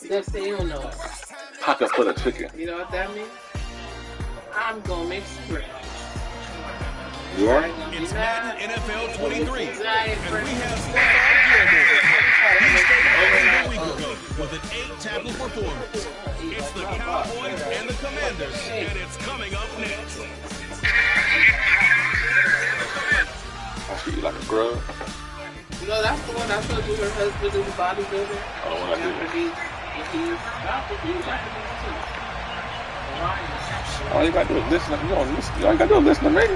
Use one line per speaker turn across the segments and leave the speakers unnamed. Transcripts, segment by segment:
Next thing you don't know it.
Pocket for the chicken.
You know what that means? I'm gonna make some breakfast.
Yeah.
It's Madden NFL 23, and we have a week ago with an 8-tackle performance. It's the Cowboys and the Commanders, and it's coming up next.
I feel you like a grub.
You know, that's the one I told you her husband is a bodybuilder.
Oh, when I did it. All you gotta do is listen. You don't listen. All you gotta do is listen to me.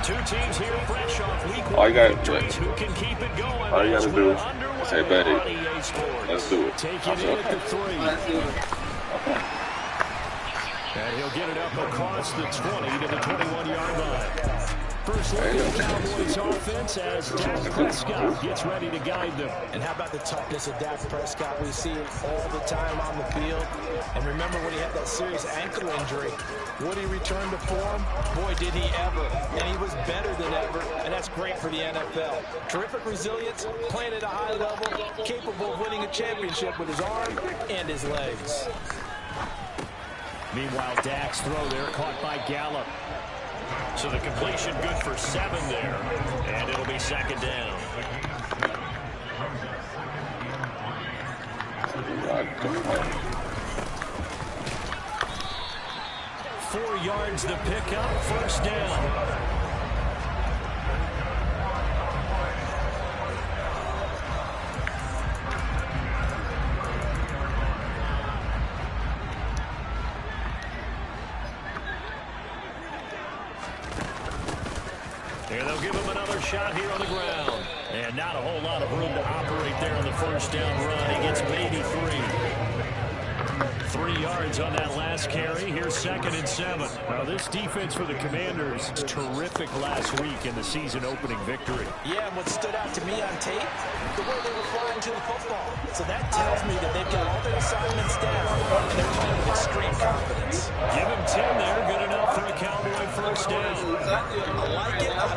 Two teams here fresh off week one.
All you gotta do,
who can keep it going.
all you gotta do is say, "Betty, let's do it."
Taking it at the 3.
Let's do it.
Okay.
And he'll get it up across the 20 to the 21-yard line. First look at the Cowboys offense as Dak Prescott gets ready to guide them.
And how about the toughness of Dak Prescott? We see it all the time on the field. And remember when he had that serious ankle injury, would he return to form? Boy, did he ever. And he was better than ever, and that's great for the NFL. Terrific resilience, playing at a high level, capable of winning a championship with his arm and his legs.
Meanwhile, Dak's throw there caught by Gallup. So the completion good for 7 there. And it'll be second down. Four yards to pick up, first down. And they'll give him another shot here on the ground. And not a whole lot of room to operate there on the first down run. He gets maybe 3. 3 yards on that last carry. Here's 2nd and 7. Now, this defense for the Commanders is terrific last week in the season-opening victory.
Yeah, and what stood out to me on tape, the way they were flying to the football. So that tells me that they've got all their assignments down, and they're playing with extreme confidence.
Give him 10 there. Good enough for a Cowboy first down.
I like it. I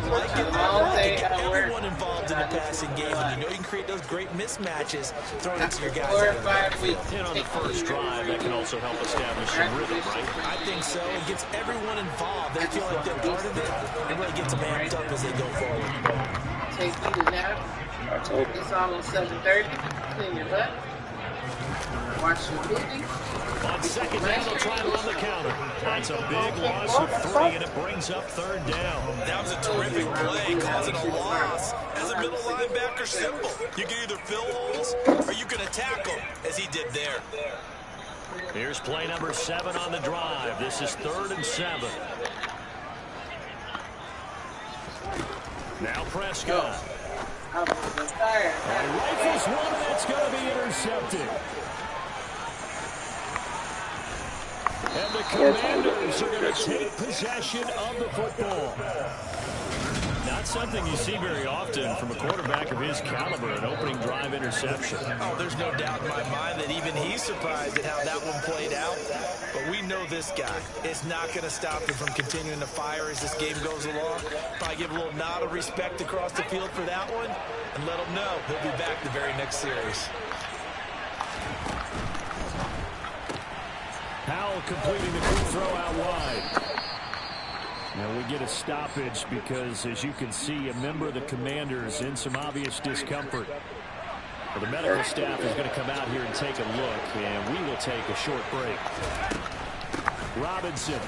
like it. Get everyone involved in the passing game, and you know you can create those great mismatches throwing it to your guys.
4 or 5 weeks.
And on the first drive, that can also help establish some rhythm, right?
I think so. It gets everyone involved. They feel like they're part of it, and really gets them amped up as they go forward.
Take you to nap. It's almost 7:30. Clean your butt. Watch your movie.
On second down, they'll try to run the counter. That's a big loss of 3, and it brings up 3rd down.
That was a terrific play, causing a loss. As a middle linebacker, simple. You can either fill holes or you can attack them, as he did there.
Here's play number 7 on the drive. This is 3rd and 7. Now Prescott. And rifles one, and it's going to be intercepted. And the Commanders are going to take possession of the football. Not something you see very often from a quarterback of his caliber, an opening drive interception.
Oh, there's no doubt in my mind that even he's surprised at how that one played out. But we know this guy. It's not going to stop him from continuing to fire as this game goes along. Probably give a little nod of respect across the field for that one and let him know he'll be back the very next series.
Powell completing the quick throw out wide. Now we get a stoppage because, as you can see, a member of the Commanders in some obvious discomfort. Well, the medical staff is going to come out here and take a look, and we will take a short break. Robinson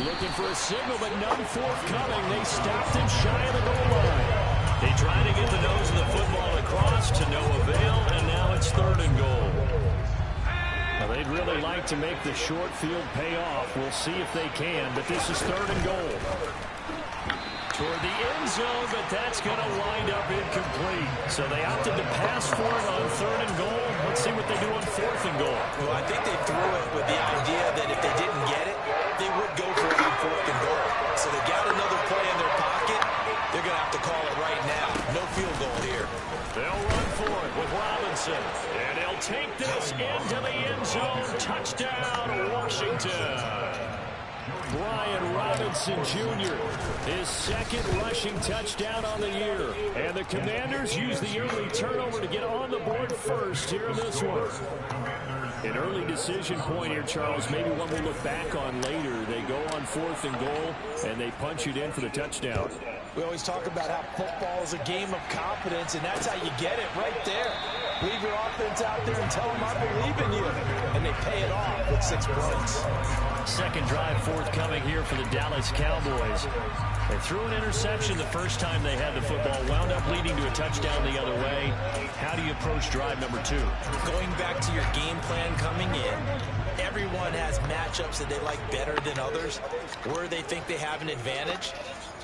looking for a signal, but none forthcoming. They stopped him shy of the goal line. They tried to get the nose of the football across to no avail, and now it's 3rd and goal. Now, they'd really like to make the short field pay off. We'll see if they can, but this is 3rd and goal. Toward the end zone, but that's going to wind up incomplete. So they opted to pass for it on 3rd and goal. Let's see what they do on 4th and goal.
Well, I think they threw it with the idea that if they didn't get it, they would go for it on 4th and goal. So they got another play in their pocket. They're going to have to call it right now. No field goal here.
They'll run for it with Robinson. And he'll take this into the end zone. Touchdown, Washington. Brian Robinson Jr., his second rushing touchdown on the year. And the Commanders use the early turnover to get on the board first here in this one. An early decision point here, Charles. Maybe one we'll look back on later. They go on 4th and goal, and they punch it in for the touchdown.
We always talk about how football is a game of confidence, and that's how you get it right there. Leave your offense out there and tell them I believe in you. And they pay it off with 6 points.
Second drive forthcoming here for the Dallas Cowboys. They threw an interception the first time they had the football, wound up leading to a touchdown the other way. How do you approach drive number 2?
Going back to your game plan coming in, everyone has matchups that they like better than others, where they think they have an advantage.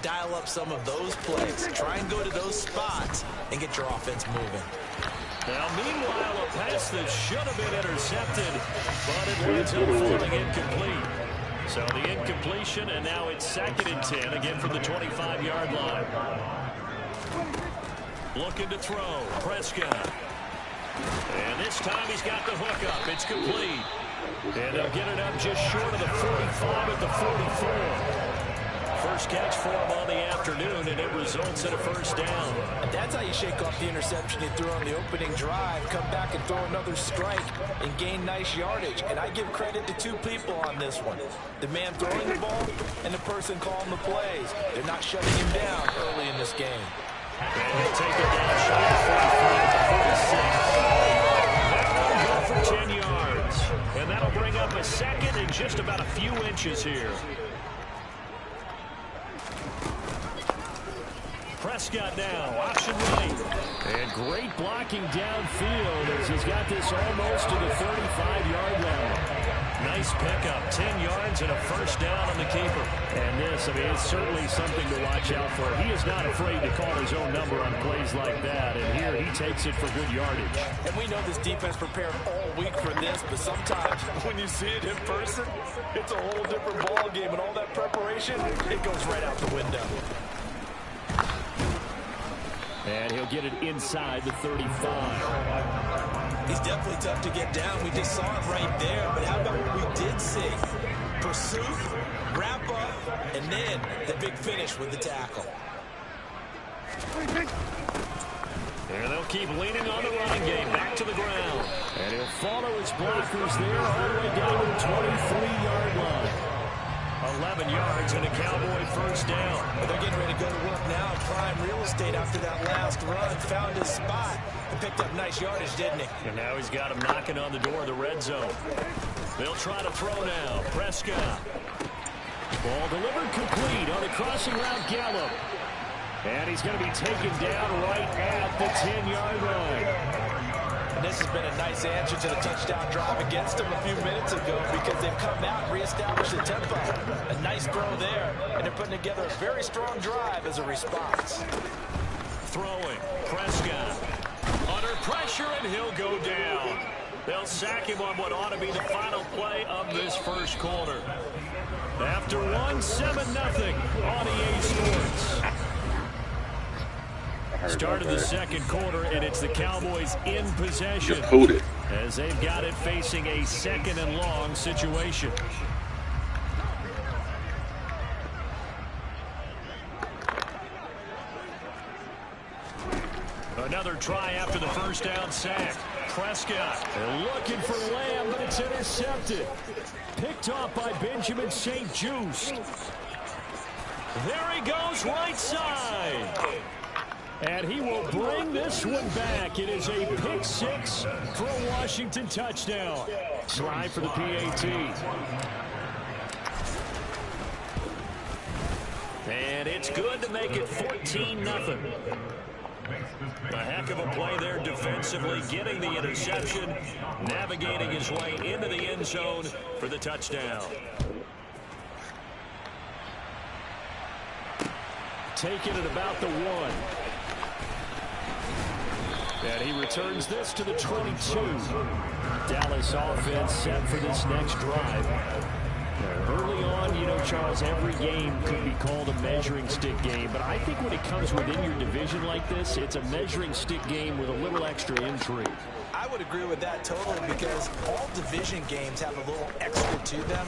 Dial up some of those plays. Try and go to those spots and get your offense moving.
Now, meanwhile, a pass that should have been intercepted, but it winds up falling incomplete. So the incompletion, and now it's 2nd and 10, again from the 25-yard line. Looking to throw, Prescott. And this time he's got the hook up. It's complete. And they'll get it up just short of the 45 at the 44. First catch for him on the afternoon, and it results in a first down.
And that's how you shake off the interception you threw on the opening drive, come back and throw another strike and gain nice yardage. And I give credit to 2 people on this one. The man throwing the ball and the person calling the plays. They're not shutting him down early in this game.
And he'll take it down short of 45 to 46. That will go for 10 yards. And that'll bring up a second and just about a few inches here. Prescott now, option right. And great blocking downfield as he's got this almost to the 35-yard line. Nice pickup, 10 yards and a first down on the keeper. And this, I mean, it's certainly something to watch out for. He is not afraid to call his own number on plays like that. And here he takes it for good yardage.
And we know this defense prepared all week for this, but sometimes when you see it in person, it's a whole different ball game. And all that preparation, it goes right out the window.
And he'll get it inside the 35.
He's definitely tough to get down. We just saw it right there. But how about what we did see? Pursuit, wrap up, and then the big finish with the tackle.
And they'll keep leaning on the running game back to the ground. And he'll follow his blockers there all the way down to the 23-yard line. 11 yards and a Cowboy first down.
But they're getting ready to go to work now. Prime real estate after that last run. Found his spot and picked up nice yardage, didn't he?
And now he's got him knocking on the door of the red zone. They'll try to throw now. Prescott. Ball delivered complete on a crossing route Gallup. And he's going to be taken down right at the 10-yard line.
And this has been a nice answer to the touchdown drive against them a few minutes ago because they've come out and reestablished the tempo. A nice throw there, and they're putting together a very strong drive as a response.
Throwing, Prescott. Under pressure, and he'll go down. They'll sack him on what ought to be the final play of this first quarter. After one, 7-0 on EA Sports. Start of the second quarter, and it's the Cowboys in possession as they've got it facing a 2nd and long situation. Another try after the first down sack. Prescott looking for Lamb, but it's intercepted. Picked off by Benjamin St. Juste. There he goes, right side. And he will bring this one back. It is a pick 6 for a Washington touchdown. Slide for the PAT. And it's good to make it 14-0. A heck of a play there defensively, getting the interception, navigating his way into the end zone for the touchdown. Taking it about the 1. And he returns this to the 22. Dallas offense set for this next drive. Early on, you know, Charles, every game could be called a measuring stick game. But I think when it comes within your division like this, it's a measuring stick game with a little extra intrigue.
I I would agree with that totally because all division games have a little extra to them.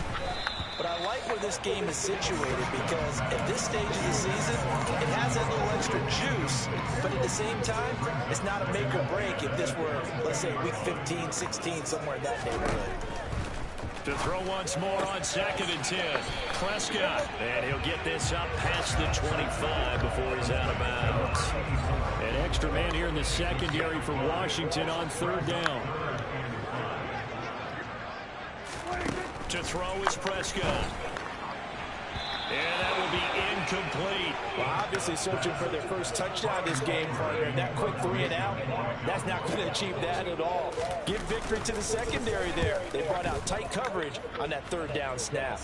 But I like where this game is situated because at this stage of the season, it has that little extra juice, but at the same time, it's not a make or break if this were, let's say, week 15, 16, somewhere in that neighborhood.
To throw once more on 2nd and 10. Prescott, and he'll get this up past the 25 before he's out of bounds. An extra man here in the secondary for Washington on 3rd down. To throw is Prescott. And that will be incomplete.
Well, obviously searching for their first touchdown this game, partner. And that quick 3 and out, that's not going to achieve that at all. Give victory to the secondary there. They brought out tight coverage on that 3rd down snap.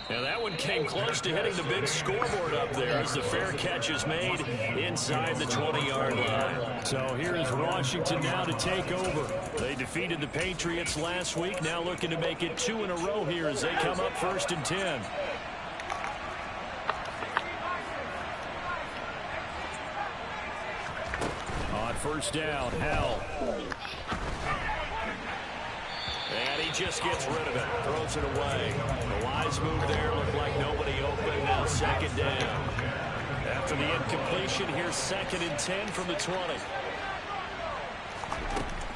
Now that one came close to hitting the big scoreboard up there as the fair catch is made inside the 20-yard line. So here is Washington now to take over. They defeated the Patriots last week, now looking to make it 2 in a row here as they come up 1st and 10. On 1st down, Howell. And he just gets rid of it, throws it away. The wise move there, looked like nobody open, now 2nd down. After the incompletion, here's 2nd and 10 from the 20.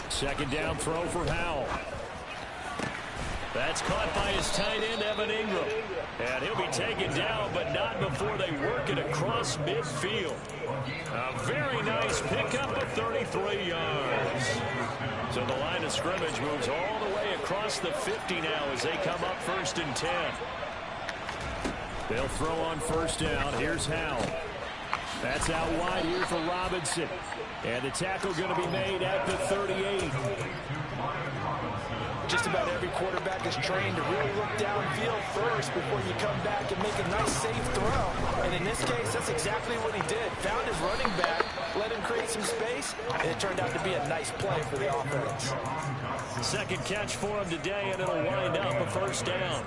2nd down throw for Howell. That's caught by his tight end, Evan Ingram. And he'll be taken down, but not before they work it across midfield. A very nice pickup of 33 yards. So the line of scrimmage moves all the way across the 50 now as they come up 1st and 10. They'll throw on 1st down. Here's Howell. That's out wide here for Robinson. And the tackle going to be made at the 38.
Just about every quarterback is trained to really look downfield first before you come back and make a nice, safe throw. And in this case, that's exactly what he did. Found his running back, let him create some space, and it turned out to be a nice play for the offense.
2nd catch for him today, and it'll wind up a 1st down.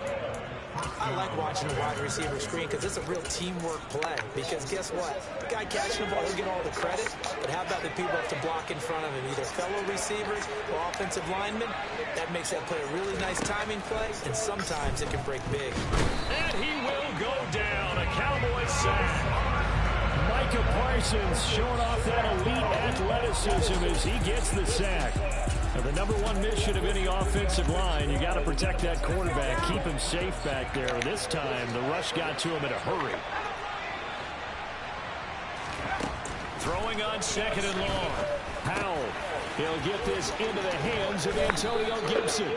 I like watching the wide receiver screen because it's a real teamwork play. Because guess what? The guy catching the ball, he'll get all the credit. But how about the people up to block in front of him? Either fellow receivers or offensive linemen. That makes that play a really nice timing play. And sometimes it can break big.
And he will go down. A Cowboy sack. Micah Parsons showing off that elite athleticism as he gets the sack. Now, the #1 mission of any offensive line, you got to protect that quarterback, keep him safe back there. This time, the rush got to him in a hurry. Throwing on 2nd and long. Howell. He'll get this into the hands of Antonio Gibson.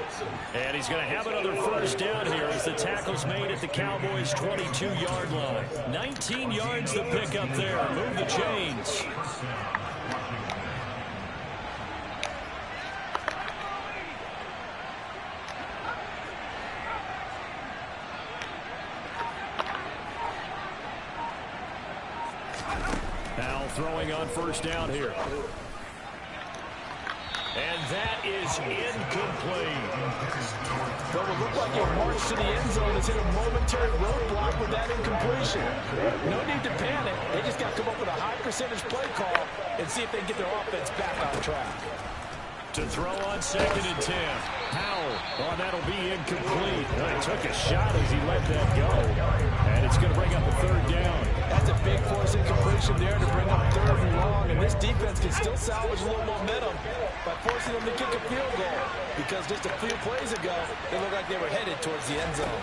And he's going to have another 1st down here as the tackle's made at the Cowboys' 22-yard line. 19 yards to pick up there. Move the chains. Now throwing on 1st down here. And that is incomplete.
But it looked like a march to the end zone has hit a momentary roadblock with that incompletion. No need to panic. They just got to come up with a high percentage play call and see if they can get their offense back on track.
To throw on 2nd and 10. Howell. Oh, that'll be incomplete. He took a shot as he let that go. And it's going to bring up a 3rd down.
That's a big force incompletion there to bring up 3rd and long. And this defense can still salvage a little momentum by forcing them to kick a field goal. Because just a few plays ago, they looked like they were headed towards the end zone.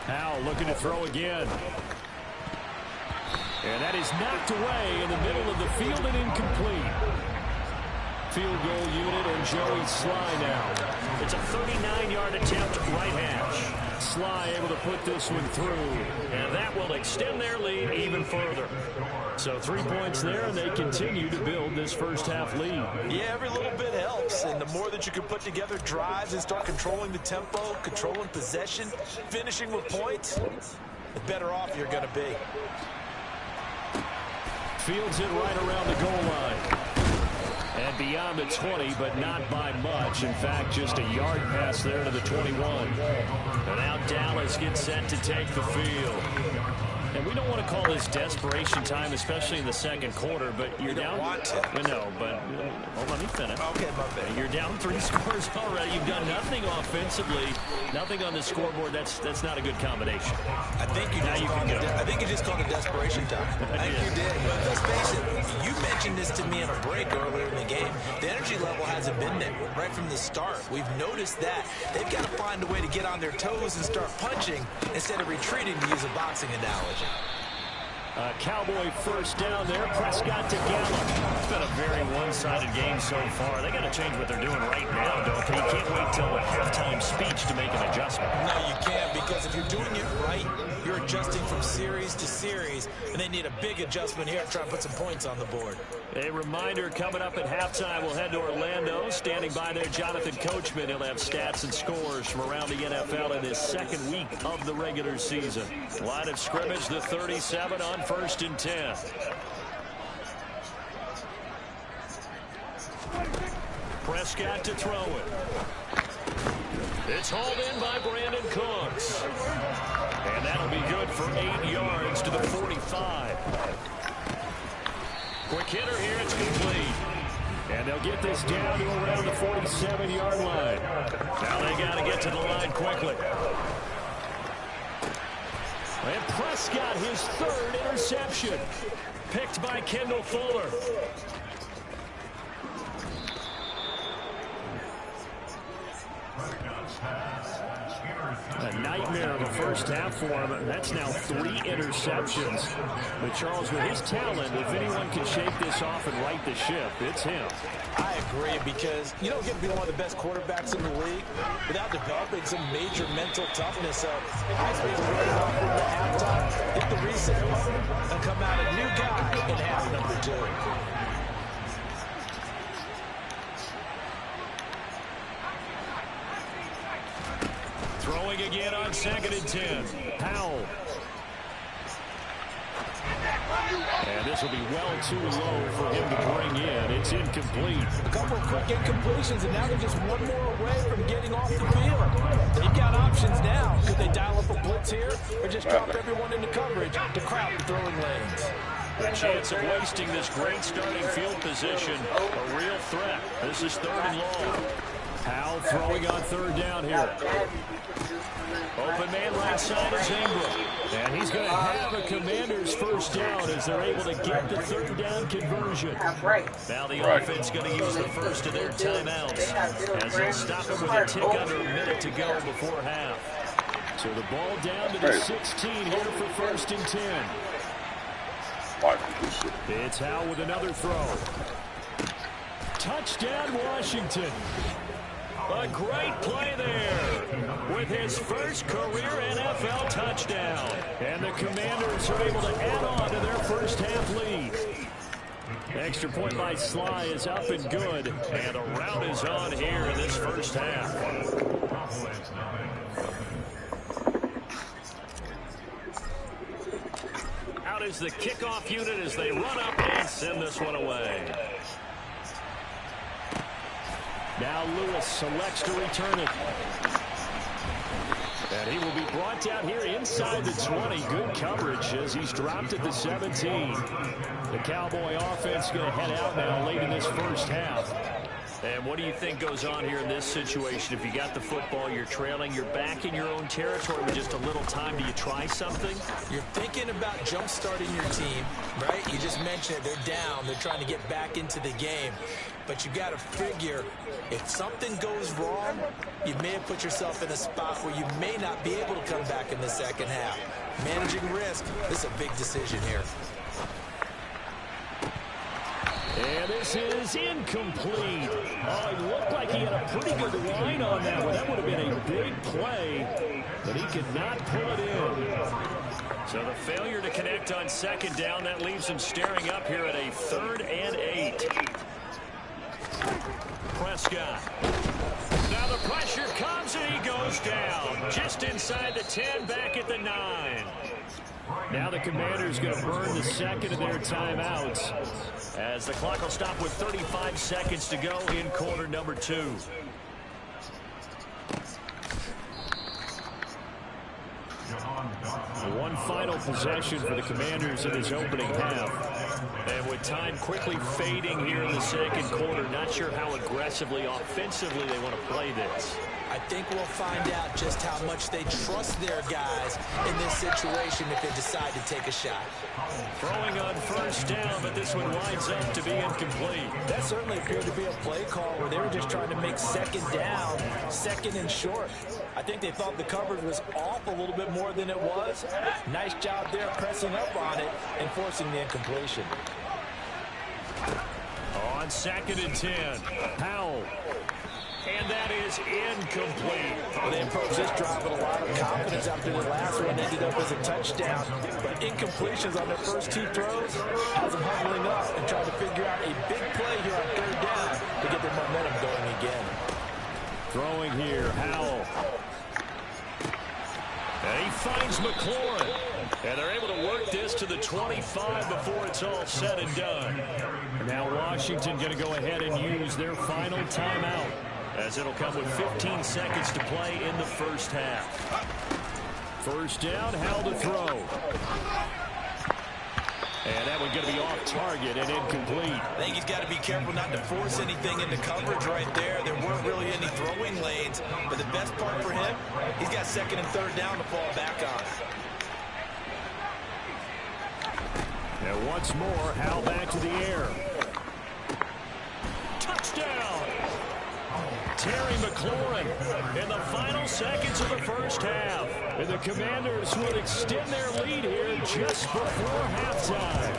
Howell looking to throw again. And that is knocked away in the middle of the field and incomplete. Field goal unit and Joey Sly now. It's a 39-yard attempt right hash. Sly able to put this one through. And that will extend their lead even further. So 3 points there, and they continue to build this first half lead.
Yeah, every little bit helps. And the more that you can put together drives and start controlling the tempo, controlling possession, finishing with points, the better off you're going to be.
Fields it right around the goal line. And beyond the 20, but not by much. In fact, just a yard pass there to the 21. And now Dallas gets set to take the field. And we don't want to call this desperation time, especially in the second quarter, but you're down.
Want to.
No, but well, let me finish.
Okay, my bad.
You're down 3 scores already. You've done nothing offensively, nothing on the scoreboard. That's not a good combination.
I think you just called it desperation time. I think you did. But let's face it, you mentioned this to me in a break earlier in the game. The energy level hasn't been there right from the start. We've noticed that. They've got to find a way to get on their toes and start punching instead of retreating, to use a boxing analogy.
Cowboy first down there. Prescott to Gallup. It's been a very one-sided game so far. They got to change what they're doing right now, don't they? You can't wait till the halftime speech to make an adjustment.
No, you can't, because if you're doing it right, you're adjusting from series to series, and they need a big adjustment here to try and put some points on the board.
A reminder, coming up at halftime, we'll head to Orlando. Standing by there, Jonathan Coachman. He'll have stats and scores from around the NFL in his second week of the regular season. Line of scrimmage, the 37 on 1st and 10. Prescott to throw it. It's hauled in by Brandon Cooks. And that'll be good for 8 yards to the 45. Quick hitter here, it's complete. And they'll get this down to around the 47-yard line. Now they got to get to the line quickly. And Prescott, his 3rd interception. Picked by Kendall Fuller. A nightmare of a first half for him. That's now 3 interceptions. But Charles, with his talent, if anyone can shake this off and right the ship, it's him.
I agree, because you don't get to be one of the best quarterbacks in the league without developing some major mental toughness. So I expect to run it off in the halftime, hit the reset button, and come out a new guy in half number 2.
Throwing again on 2nd and 10. Powell. And this will be well too low for him to bring in. It's incomplete.
A couple of quick incompletions, and now they're just one more away from getting off the field. They've got options now. Could they dial up a blitz here, or just drop everyone into coverage to crowd the throwing lanes?
A chance of wasting this great starting field position. A real threat. This is 3rd and long. Powell throwing on 3rd down here. Open man right side is Ingram. And he's going to have a Commanders first down as they're able to get the 3rd down conversion. Now the offense going to use the first of their timeouts as they'll stop it with a tick under a minute to go before half. So the ball down to the 16 here for 1st and 10. It's Howell with another throw. Touchdown, Washington. A great play there with his first career NFL touchdown. And the Commanders are able to add on to their first half lead. Extra point by Sly is up and good. And a rout is on here in this first half. Out is the kickoff unit as they run up and send this one away. Now Lewis selects to return it. And he will be brought down here inside the 20. Good coverage as he's dropped at the 17. The Cowboy offense going to head out now late in this first half. And what do you think goes on here in this situation? If you got the football, you're trailing, you're back in your own territory with just a little time. Do you try something?
You're thinking about jump-starting your team, right? You just mentioned it. They're down. They're trying to get back into the game. But you got to figure, if something goes wrong, you may have put yourself in a spot where you may not be able to come back in the second half. Managing risk, this is a big decision here.
And this is incomplete. Oh, it looked like he had a pretty good line on that one. That would have been a big play, but he could not pull it in. So the failure to connect on 2nd down, that leaves him staring up here at a 3rd and 8. Prescott. Now the pressure comes and he goes down. Just inside the 10, back at the 9. Now the Commanders going to burn the second of their timeouts as the clock will stop with 35 seconds to go in quarter number 2. One final possession for the Commanders in this opening half. And with time quickly fading here in the second quarter, not sure how aggressively, offensively they want to play this.
I think we'll find out just how much they trust their guys in this situation if they decide to take a shot.
Throwing on first down, but this one winds up to be incomplete.
That certainly appeared to be a play call where they were just trying to make second down, second and short. I think they thought the coverage was off a little bit more than it was. Nice job there pressing up on it and forcing the incompletion.
On 2nd and 10, Powell. And that is incomplete.
Well, they approached this drive with a lot of confidence after the last one ended up as a touchdown. But incompletions on their first two throws has them huddling up and trying to figure out a big play here on 3rd down to get their momentum going again.
Throwing here, Howell. And he finds McLaurin. And they're able to work this to the 25 before it's all said and done. Now Washington going to go ahead and use their final timeout, as it'll come with 15 seconds to play in the first half. First down, Howell to throw. And that one's going to be off target and incomplete.
I think he's got to be careful not to force anything into coverage right there. There weren't really any throwing lanes. But the best part for him, he's got 2nd and 3rd down to fall back on.
Now once more, Howell back to the air. Touchdown! Terry McLaurin in the final seconds of the first half. And the Commanders would extend their lead here just before halftime.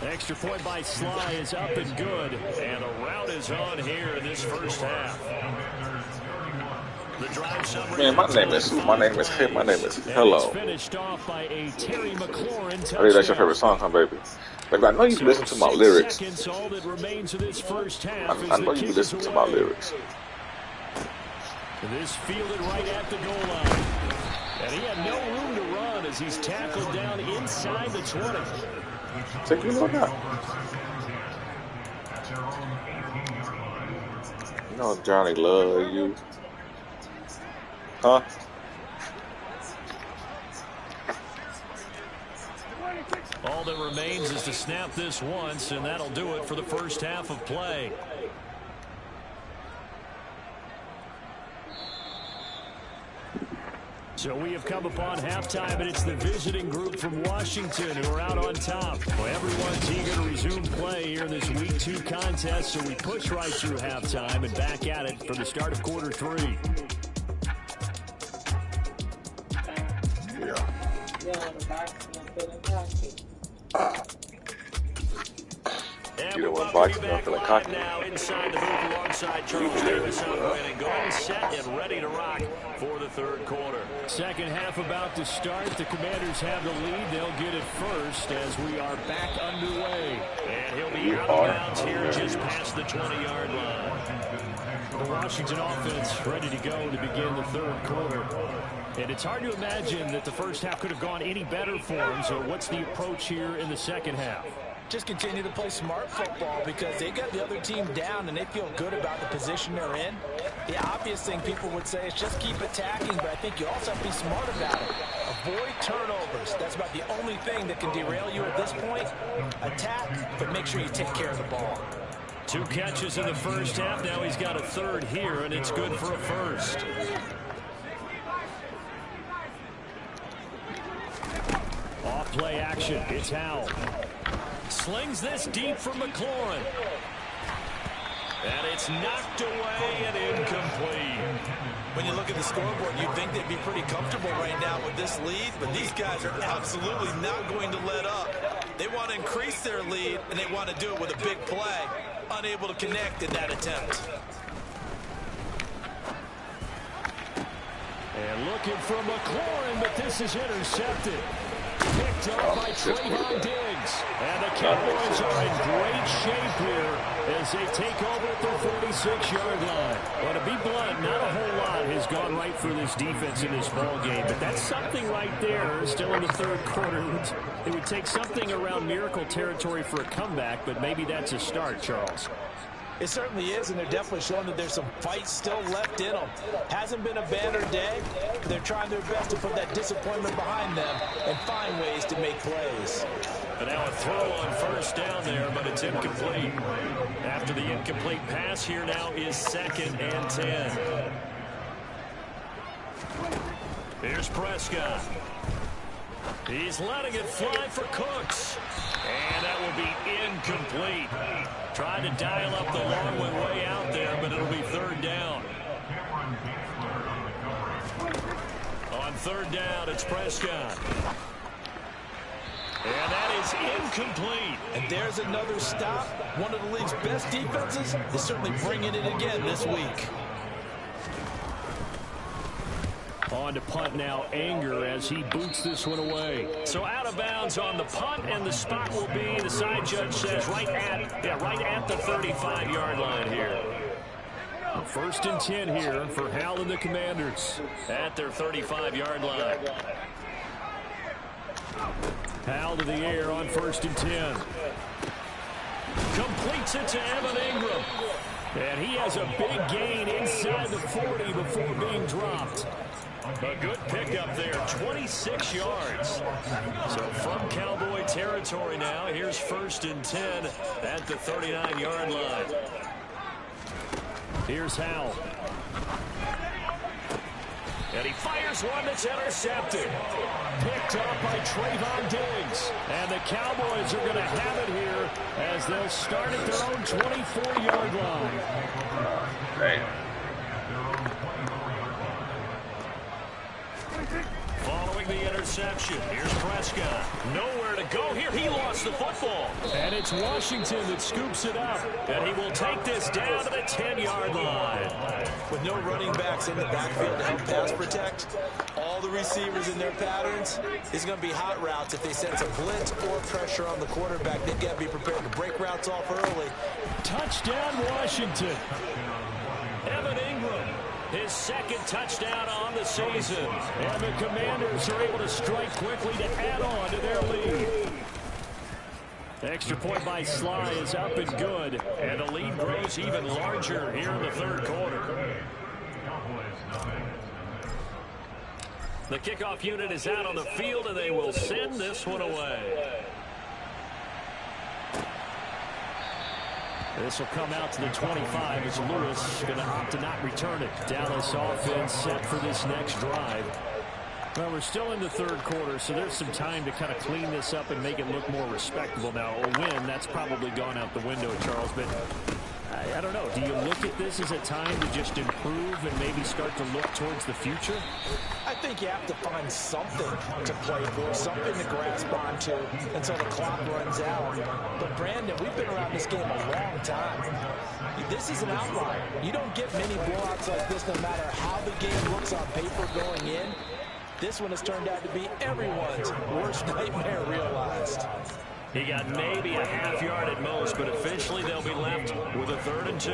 Extra point by Sly is up and good. And a rout is on here in this first half. The drive summary.
Man, my name is Hello.
Finished off by a Terry McLaurin touchdown.
I think that's your favorite song, huh, baby? Baby, I know you listen to my lyrics.
All that remains of this first half
I know you listen to my lyrics.
This fielded right at the goal line. And he had no room to run as he's tackled down inside the 20.
Take me on that. You know Johnny love you. Huh?
All that remains is to snap this once, and that'll do it for the first half of play. So we have come upon halftime, and it's the visiting group from Washington who are out on top. Well, everyone's eager to resume play here in this Week 2 contest, so we push right through halftime and back at it for the start of quarter 3.
You know what, boxing, I'm feeling cocky.
Now inside the booth alongside Charles Davis on winning goal, set and ready to rock for the 3rd quarter. Second half about to start. The Commanders have the lead. They'll get it first as we are back underway. And he'll be out of bounds here just past the 20-yard line. The Washington offense ready to go to begin the 3rd quarter. And it's hard to imagine that the first half could have gone any better for them. So what's the approach here in the second half?
Just continue to play smart football because they got the other team down and they feel good about the position they're in. The obvious thing people would say is just keep attacking, but I think you also have to be smart about it. Avoid turnovers. That's about the only thing that can derail you at this point. Attack, but make sure you take care of the ball.
2 catches in the first half. Now he's got a 3rd here, and it's good for a first. Off play action. It's Howell. Slings this deep for McLaurin. And it's knocked away and incomplete.
When you look at the scoreboard, you'd think they'd be pretty comfortable right now with this lead, but these guys are absolutely not going to let up. They want to increase their lead, and they want to do it with a big play. Unable to connect in that attempt.
And looking for McLaurin, but this is intercepted. Picked up by Trayvon Diggs. And the Cowboys are in great shape here as they take over at their 46-yard line. Well, to be blunt, not a whole lot has gone right for this defense in this ballgame, but that's something right there still in the 3rd quarter. It would take something around miracle territory for a comeback, but maybe that's a start, Charles.
It certainly is, and they're definitely showing that there's some fight still left in them. Hasn't been a banner day, but they're trying their best to put that disappointment behind them and find ways to make plays.
And now a throw on first down there, but it's incomplete. After the incomplete pass, here now is 2nd and 10. Here's Prescott. He's letting it fly for Cooks. And that will be incomplete. Trying to dial up the long way out there, but it'll be 3rd down. On 3rd down, it's Prescott. And that is incomplete.
And there's another stop. One of the league's best defenses is certainly bringing it again this week.
On to punt now, Anger, as he boots this one away. So out of bounds on the punt, and the spot will be, the side judge says, right at the 35-yard line here. 1st and 10 here for Hal and the Commanders at their 35-yard line. Hal to the air on 1st and 10. Completes it to Evan Ingram. And he has a big gain inside the 40 before being dropped. A good pickup there, 26 yards. So from Cowboy territory now, here's 1st and 10 at the 39-yard line. Here's Howell. And he fires one that's intercepted. Picked up by Trayvon Diggs. And the Cowboys are going to have it here as they'll start at their own 24-yard line.
Right.
Following the interception, here's Prescott. Nowhere to go here. He lost the football. And it's Washington that scoops it up. And he will take this down to the 10-yard line.
With no running backs in the backfield to help pass protect, all the receivers in their patterns, it's going to be hot routes. If they sense a blitz or pressure on the quarterback, they've got to be prepared to break routes off early.
Touchdown, Washington. Evan Ingram, his 2nd touchdown on the season. And the Commanders are able to strike quickly to add on to their lead. The extra point by Sly is up and good. And the lead grows even larger here in the 3rd quarter. The kickoff unit is out on the field, and they will send this one away. This will come out to the 25 as Lewis going to opt to not return it. Dallas offense set for this next drive. Well, we're still in the 3rd quarter, so there's some time to kind of clean this up and make it look more respectable. Now, a win, that's probably gone out the window, Charles, but I don't know. Do you look at this as a time to just improve and maybe start to look towards the future?
I think you have to find something to play for, something to grasp onto until the clock runs out. But, Brandon, we've been around this game a long time. This is an outlier. You don't get many blowouts like this no matter how the game looks on paper going in. This one has turned out to be everyone's worst nightmare realized.
He got maybe a half yard at most, but officially they'll be left with a 3rd and 2.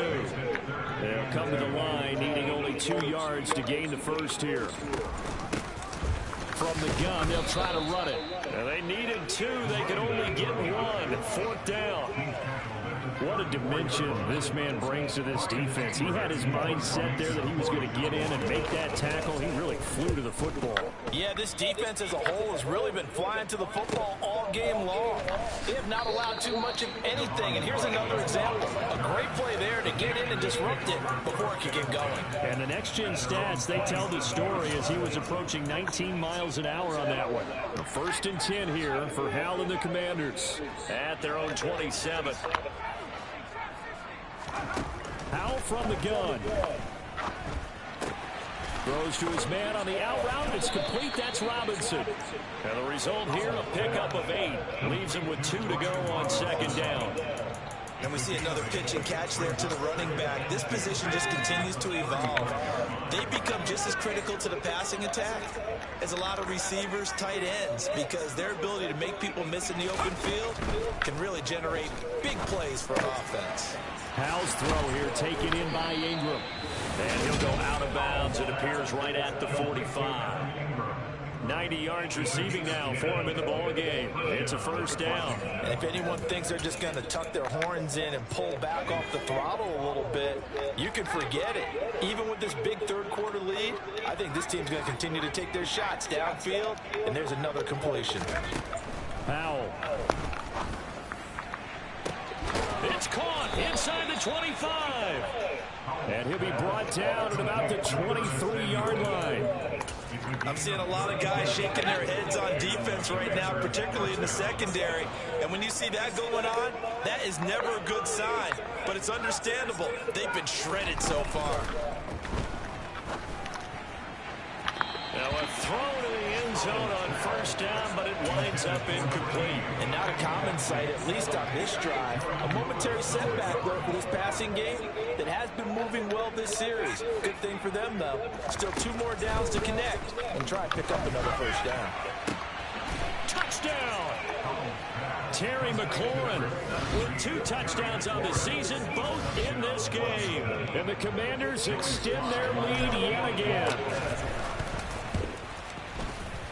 They'll come to the line needing only 2 yards to gain the first here. From the gun, they'll try to run it. And they needed 2. They could only get 1. 4th down. What a dimension this man brings to this defense. He had his mind set there that he was going to get in and make that tackle. He really flew to the football.
Yeah, this defense as a whole has really been flying to the football all game long. They have not allowed too much of anything. And here's another example. A great play there to get in and disrupt it before it could get going.
And the next-gen stats, they tell the story as he was approaching 19 miles an hour on that one. 1st and 10 here for Hal and the Commanders at their own 27. Howell from the gun. Throws to his man on the out route. It's complete. That's Robinson. And the result here, a pickup of 8. Leaves him with 2 to go on 2nd down.
And we see another pitch and catch there to the running back. This position just continues to evolve. They become just as critical to the passing attack as a lot of receivers, tight ends, because their ability to make people miss in the open field can really generate big plays for an offense.
Howell's throw here taken in by Ingram. And he'll go out of bounds. It appears right at the 45. 90 yards receiving now for him in the ball game. It's a first down.
And if anyone thinks they're just going to tuck their horns in and pull back off the throttle a little bit, you can forget it. Even with this big third-quarter lead, I think this team's going to continue to take their shots downfield, and there's another completion.
Powell. It's caught inside the 25. And he'll be brought down at about the 23-yard line.
I'm seeing a lot of guys shaking their heads on defense right now, particularly in the secondary. And when you see that going on, that is never a good sign. But it's understandable. They've been shredded so far.
Now a throw to the end zone on first down, but it winds up incomplete.
And not a common sight, at least on this drive. A momentary setback, though, for this passing game that has been moving well this series. Good thing for them, though. Still 2 more downs to connect and try and pick up another first down.
Touchdown! Terry McLaurin with 2 touchdowns on the season, both in this game. And the Commanders extend their lead yet again.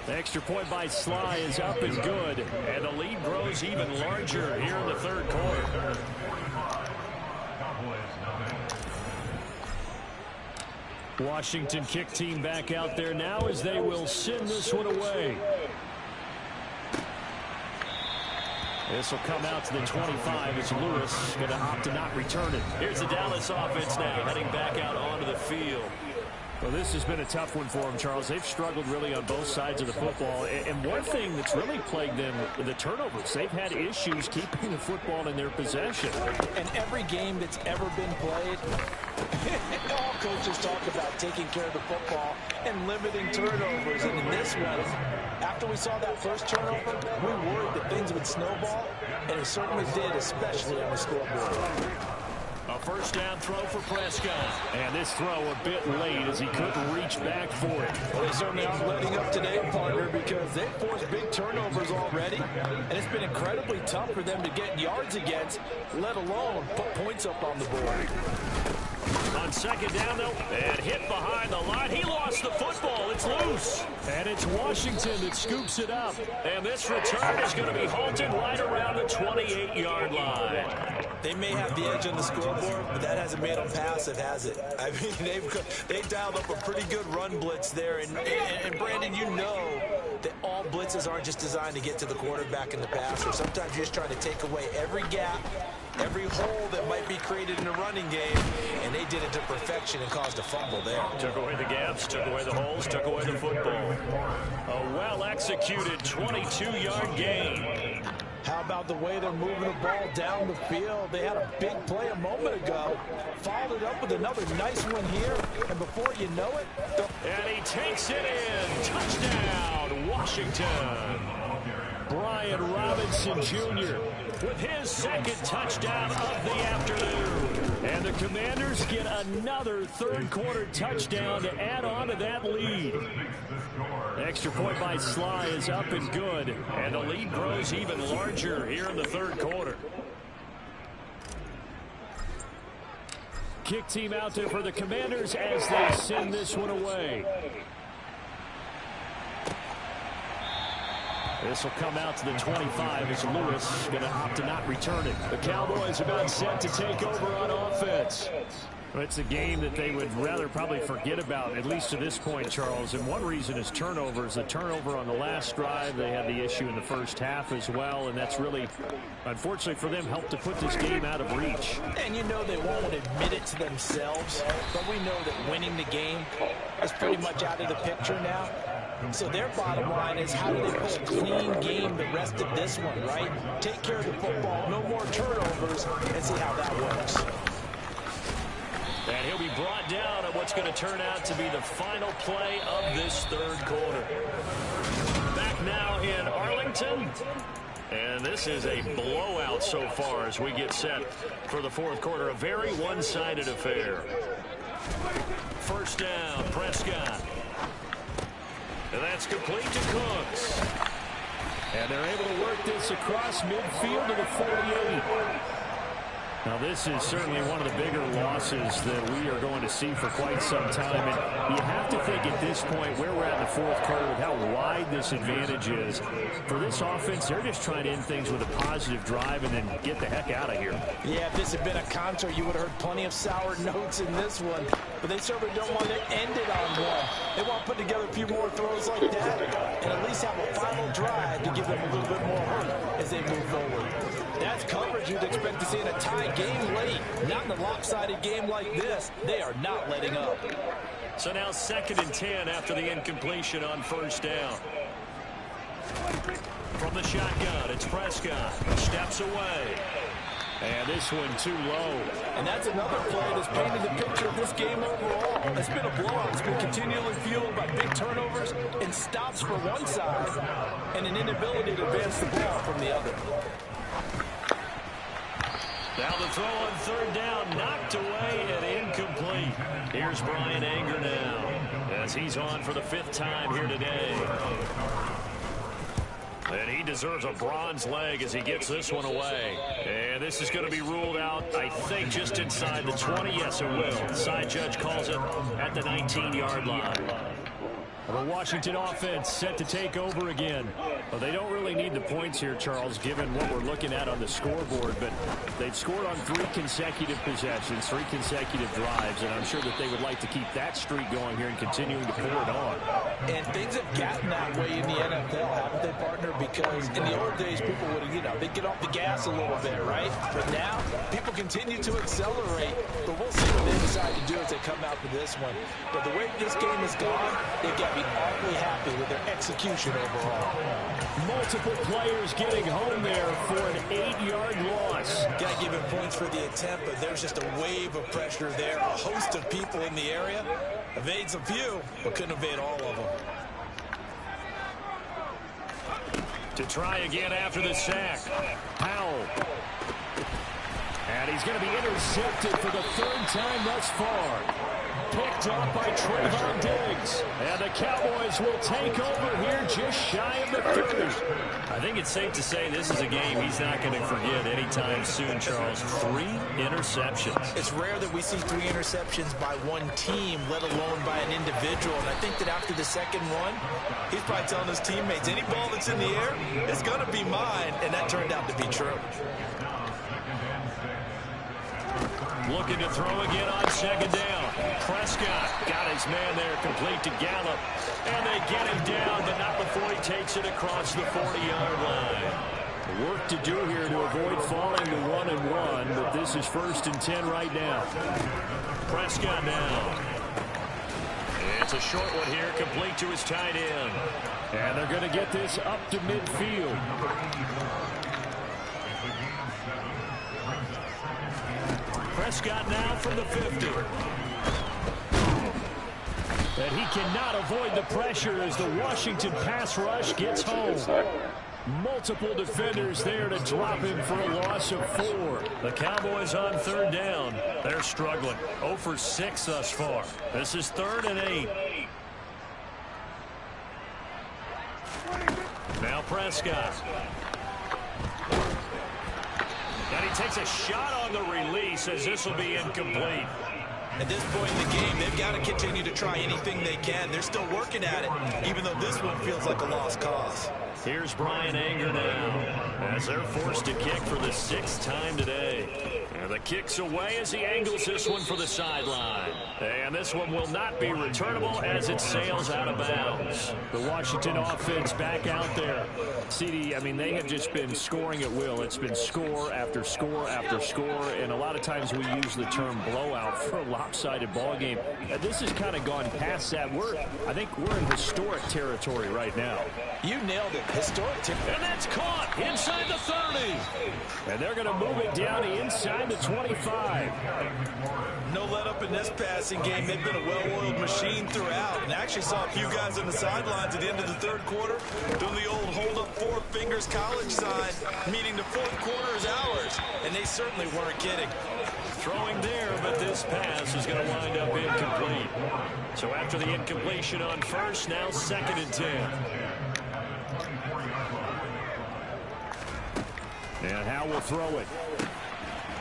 The extra point by Sly is up and good, and the lead grows even larger here in the third quarter. Washington kick team back out there now as they will send this one away. This will come out to the 25 as Lewis going to opt to not return it. Here's the Dallas offense now heading back out onto the field. Well, this has been a tough one for them, Charles. They've struggled really on both sides of the football. And one thing that's really plagued them, the turnovers. They've had issues keeping the football in their possession.
And every game that's ever been played, all coaches talk about taking care of the football and limiting turnovers. And in this one, after we saw that first turnover, we worried that things would snowball, and it certainly did, especially on the scoreboard.
A first down throw for Prescott. And this throw a bit late as he couldn't reach back for it.
Well, they certainly aren't letting up today, partner, because they've forced big turnovers already. And it's been incredibly tough for them to get yards against, let alone put points up on the board.
On second down, though, and hit behind the line. He lost the football. It's loose. And it's Washington that scoops it up. And this return is going to be halted right around the 28-yard line.
They may have the edge on the scoreboard, but that hasn't made them passive, has it? I mean, they've dialed up a pretty good run blitz there. And Brandon, you know that all blitzes aren't just designed to get to the quarterback in the passer. Sometimes you're just trying to take away every gap, every hole that might be created in a running game, and they did it to perfection and caused a fumble there.
Took away the gaps, took away the holes, took away the football. A well-executed 22-yard gain.
How about the way they're moving the ball down the field? They had a big play a moment ago, followed it up with another nice one here, and before you know it...
And he takes it in. Touchdown, Washington. Brian Robinson Jr. with his second touchdown of the afternoon. And the Commanders get another third-quarter touchdown to add on to that lead. Extra point by Sly is up and good, and the lead grows even larger here in the third quarter. Kick team out there for the Commanders as they send this one away. This will come out to the 25 as Lewis going to opt to not return it. The Cowboys about set to take over on offense. It's a game that they would rather probably forget about, at least to this point, Charles. And one reason is turnovers. The turnover on the last drive, they had the issue in the first half as well. And that's really, unfortunately for them, helped to put this game out of reach.
And you know they won't admit it to themselves, but we know that winning the game is pretty much out of the picture now. So their bottom line is, how do they play a clean game the rest of this one, right? Take care of the football, no more turnovers, and see how that works.
And he'll be brought down at what's going to turn out to be the final play of this third quarter. Back now in Arlington. And this is a blowout so far as we get set for the fourth quarter. A very one-sided affair. First down, Prescott. And that's complete to Cooks. And they're able to work this across midfield to the 48. Now, this is certainly one of the bigger losses that we are going to see for quite some time. And you have to think at this point where we're at in the fourth quarter with how wide this advantage is. For this offense, they're just trying to end things with a positive drive and then get the heck out of here.
Yeah, if this had been a concert, you would have heard plenty of sour notes in this one. But they certainly don't want to end it on one. They want to put together a few more throws like that and at least have a final drive to give them a little bit more hope as they move forward. That's coverage you'd expect to see in a tie game late. Not in a lopsided game like this. They are not letting up.
So now 2nd and 10 after the incompletion on first down. From the shotgun, it's Prescott. Steps away. And this one too low.
And that's another play that's painted the picture of this game overall. It's been a blowout. It's been continually fueled by big turnovers and stops for one side and an inability to advance the ball from the other.
Now the throw on 3rd down, knocked away and incomplete. Here's Brian Anger now as he's on for the 5th time here today. And he deserves a bronze leg as he gets this one away. And this is going to be ruled out, I think, just inside the 20. Yes, it will. The side judge calls it at the 19-yard line. The Washington offense set to take over again. Well, they don't really need the points here, Charles, given what we're looking at on the scoreboard. But they've scored on 3 consecutive possessions, 3 consecutive drives, and I'm sure that they would like to keep that streak going here and continuing to pour it on.
And things have gotten that way in the NFL, haven't they, partner? Because in the old days, people would, they'd get off the gas a little bit, right? But now, people continue to accelerate. But we'll see what they decide to do as they come out for this one. But the way this game has gone, they've got to be awfully happy with their execution overall.
Multiple players getting home there for an 8-yard loss.
Got to give him points for the attempt, but there's just a wave of pressure there. A host of people in the area. Evades a few, but couldn't evade all of them.
To try again after the sack. Powell. And he's going to be intercepted for the 3rd time thus far. Picked up by Trayvon Diggs. And the Cowboys will take over here just shy of the 30. I think it's safe to say this is a game he's not going to forget anytime soon, Charles. 3 interceptions.
It's rare that we see 3 interceptions by one team, let alone by an individual. And I think that after the second one, he's probably telling his teammates, any ball that's in the air is going to be mine. And that turned out to be true.
Looking to throw again on 2nd down. Prescott got his man there, complete to Gallup. And they get him down, but not before he takes it across the 40-yard line. Work to do here to avoid falling to 1-1, but this is 1st and 10 right now. Prescott now. It's a short one here, complete to his tight end. And they're going to get this up to midfield. Prescott now from the 50. And he cannot avoid the pressure as the Washington pass rush gets home. Multiple defenders there to drop him for a loss of 4. The Cowboys on 3rd down. They're struggling. 0 for 6 thus far. This is 3rd and 8. Now Prescott. And he takes a shot on the release as this will be incomplete.
At this point in the game, they've got to continue to try anything they can. They're still working at it, even though this one feels like a lost cause.
Here's Brian Anger now as they're forced to kick for the 6th time today. And the kick's away as he angles this one for the sideline. And this one will not be returnable as it sails out of bounds. The Washington offense back out there. CD, I mean, they have just been scoring at will. It's been score after score after score. And a lot of times we use the term blowout for a lopsided ball game. This has kind of gone past that. I think we're in historic territory right now.
You nailed it. Historic territory.
And that's caught inside the 30. And they're going to move it down to inside the 25.
No let up in this passing game. They've been a well-oiled machine throughout. And I actually saw a few guys on the sidelines at the end of the 3rd quarter doing the old hold up 4 fingers college sign, meaning the 4th quarter is ours. And they certainly weren't kidding.
Throwing there, but this pass is going to wind up incomplete. So after the incompletion on 1st, now 2nd and 10. And Howe will throw it.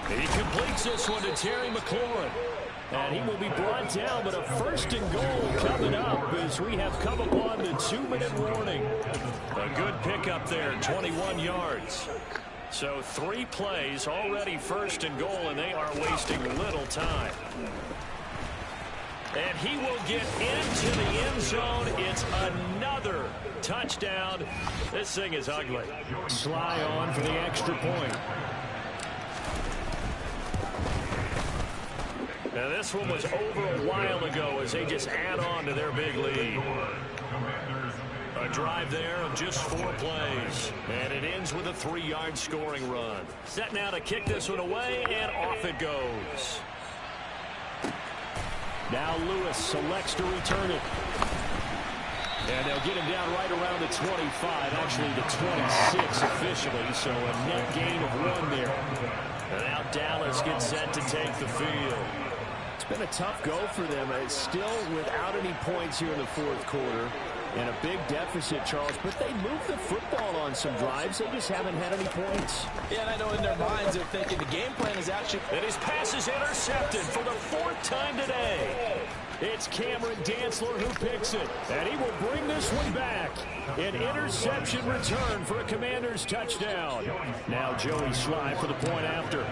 He completes this one to Terry McLaurin. And he will be brought down, but a 1st and goal coming up as we have come upon the 2-minute warning. A good pickup there, 21 yards. So 3 plays, already 1st and goal, and they are wasting little time. And he will get into the end zone. It's another touchdown. This thing is ugly. Sly on for the extra point. Now this one was over a while ago as they just add on to their big lead. A drive there of just 4 plays. And it ends with a 3-yard scoring run. Set now to kick this one away, and off it goes. Now Lewis selects to return it. And they'll get him down right around the 25, actually the 26 officially, so a net gain of 1 there. And now Dallas gets set to take the field. It's been a tough go for them. It's still without any points here in the 4th quarter. And a big deficit, Charles, but they moved the football on some drives. They just haven't had any points.
Yeah, and I know in their minds they're thinking the game plan is actually...
And his pass is intercepted for the 4th time today. It's Cameron Dantzler who picks it, and he will bring this one back. An interception return for a Commanders touchdown. Now Joey Sly for the point after.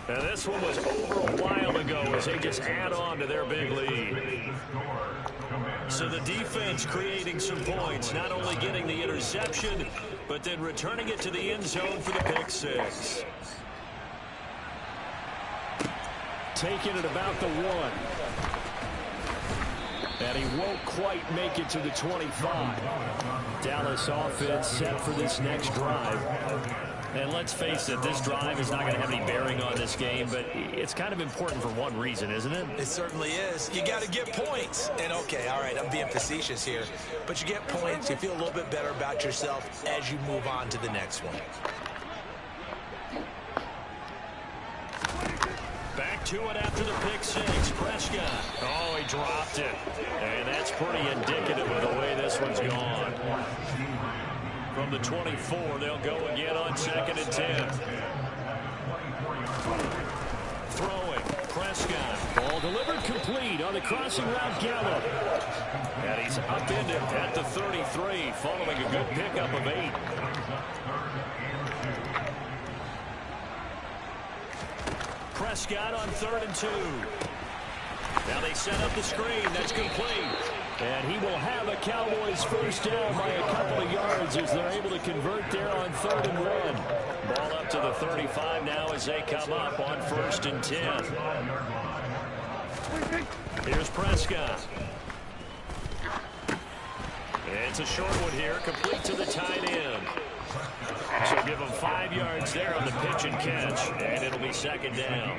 And this one was over a while ago as they just add on to their big lead. So the defense creating some points, not only getting the interception, but then returning it to the end zone for the pick 6. Taking it about the 1. And he won't quite make it to the 25. Dallas offense set for this next drive. And let's face it, this drive is not going to have any bearing on this game, but it's kind of important for one reason, isn't it?
It certainly is. You got to get points. And okay, all right, I'm being facetious here, but you get points, you feel a little bit better about yourself as you move on to the next one.
Back to it after the pick 6. Prescott. Oh, he dropped it. And that's pretty indicative of the way this one's gone. From the 24, they'll go again on 2nd and 10. Throwing. Prescott. Ball delivered complete on the crossing route Gallup. And he's upended at the 33, following a good pickup of 8. Prescott on 3rd and 2. Now they set up the screen. That's complete. And he will have a Cowboys 1st down by a couple of yards as they're able to convert there on 3rd and 1. Ball up to the 35 now as they come up on 1st and 10. Here's Prescott. It's a short one here, complete to the tight end. So give him 5 yards there on the pitch and catch, and it'll be 2nd down.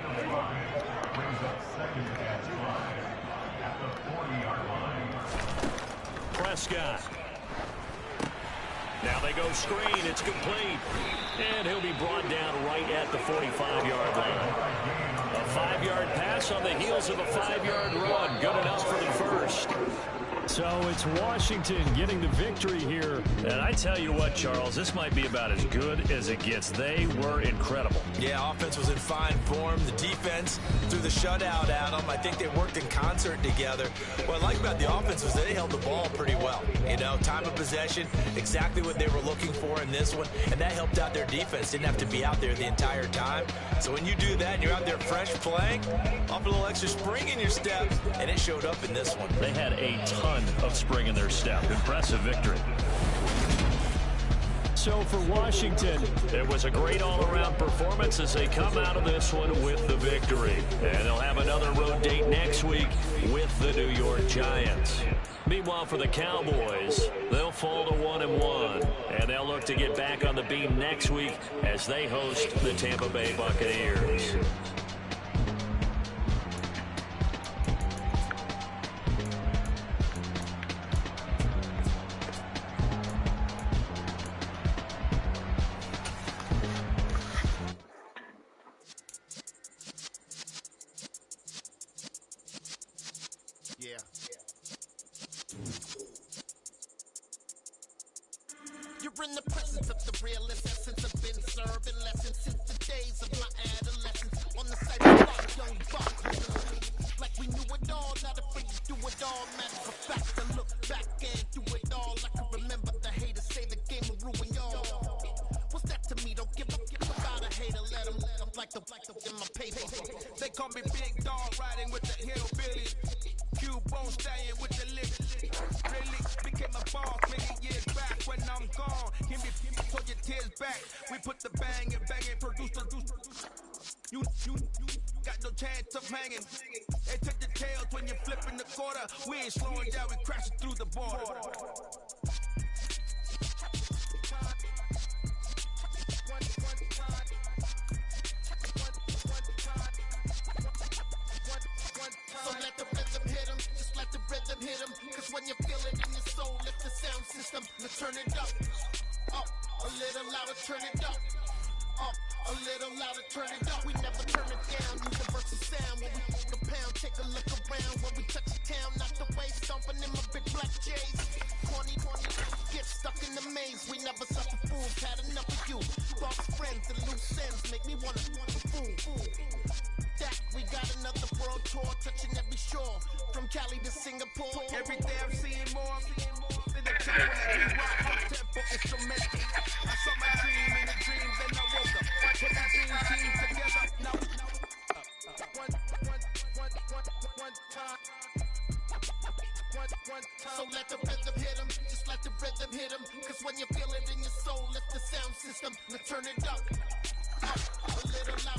Prescott. Now they go screen. It's complete. And he'll be brought down right at the 45-yard line. A 5-yard pass on the heels of a 5-yard run. Good enough for the 1st. So it's Washington getting the victory here. And I tell you what, Charles, this might be about as good as it gets. They were incredible.
Yeah, offense was in fine form. The defense threw the shutout at them. I think they worked in concert together. What I like about the offense was they held the ball pretty well. You know, time of possession, exactly what they were looking for in this one. And that helped out their defense. Didn't have to be out there the entire time. So when you do that and you're out there fresh playing, off a little extra spring in your step, and it showed up in this one.
They had a ton of spring in their step. Impressive victory. So for Washington, it was a great all-around performance as they come out of this one with the victory. And they'll have another road date next week with the New York Giants. Meanwhile, for the Cowboys, they'll fall to 1-1. And they'll look to get back on the beam next week as they host the Tampa Bay Buccaneers.
You're in the presence of the realest essence of been served. living lessons since the days of my adolescence. On the side of young buck, like we knew it all, not afraid to do it all. Matter of fact, I look back and do it all. I can remember the haters say the game will ruin y'all. What's that to me? Don't give about a hater. Let them like the in my paper.
They call me Big Dog, riding with the hillbillies. Q-Bone staying with the lips. Really became a boss many years back. When I'm gone, give me pull your tears back. We put the bang and produce. You got no chance of hanging. They took the tails when you're flipping the quarter. We ain't slowing down, we crashing through the border.
So let the rhythm hit him, just let the rhythm hit him. Cause when you feel it in your soul, lift the sound system, now turn it up. Up, a little louder, turn it up. Up, a little louder, turn it up. We never turn it down, universal sound. When we the pound, take a look around. When we touch the town, not the way, stomping in my big black J's. 20, get stuck in the maze. We never suffer fools, had enough of you. False friends and loose ends make me wanna fool. That we got another world tour, touching every shore, from Cali to Singapore.
Every day I'm seeing more. In the tempo that we rock, tempo instrumental. I saw my dream in a dream, then I woke up. Put that dream team together. Now one time.
So let the rhythm hit him, just let the rhythm hit him. Cause when you feel it in your soul, lift the sound system, now turn it up. A little louder.